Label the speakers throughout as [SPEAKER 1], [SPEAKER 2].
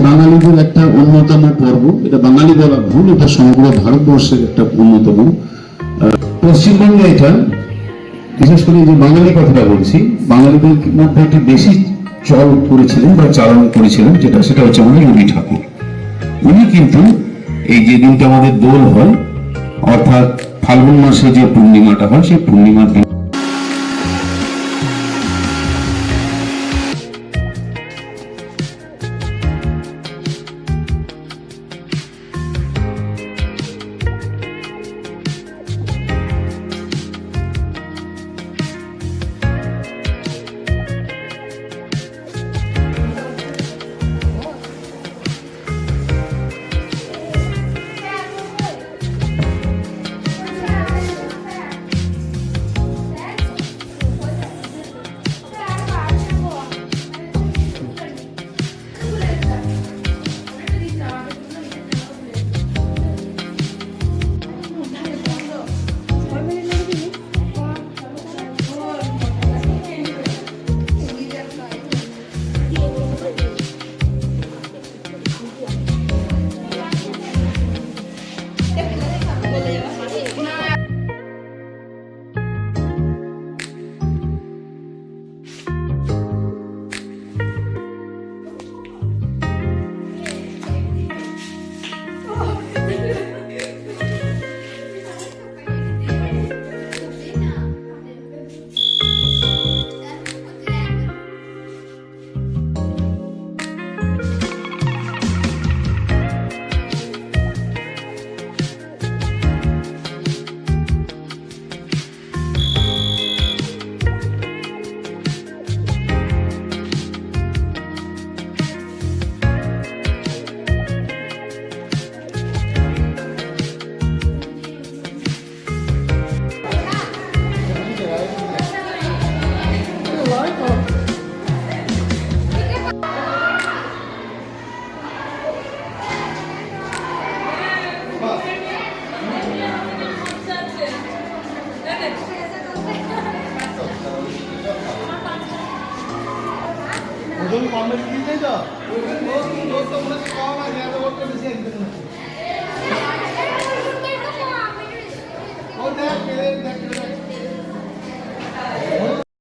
[SPEAKER 1] বাঙালিদের একটা অন্যতম পর্ব, এটা বাঙালি বলা ভুল, এটা সমগ্র ভারতবর্ষের একটা অন্যতম। পশ্চিমবঙ্গে এটা বিশেষ করে যে বাঙালি কথাটা বলছি, বাঙালিদের মধ্যে একটি বেশি চল করেছিলেন বা চালন করেছিলেন, সেটা হচ্ছে আমাদের রবি ঠাকুর। উনি কিন্তু এই যে দিনটা আমাদের দোল হয়, অর্থাৎ ফাল্গুন মাসে যে পূর্ণিমাটা হয়, সেই পূর্ণিমার দিন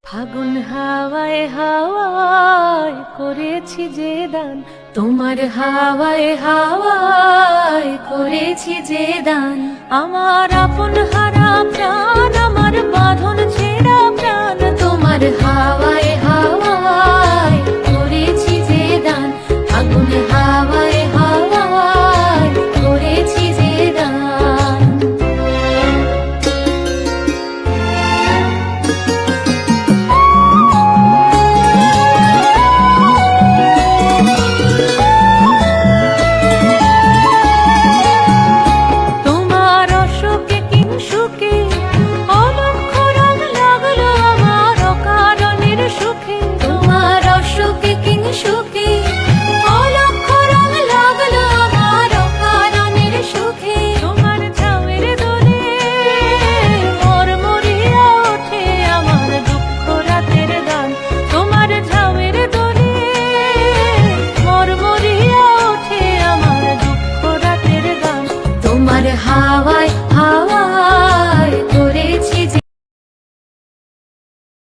[SPEAKER 2] ফাগুন হাওয়ায় হাওয়ায় করেছি যে দান, তোমার হাওয়ায় হাওয়ায় করেছি যে দান, আমার আপন হারা প্রাণ আমার বাঁধন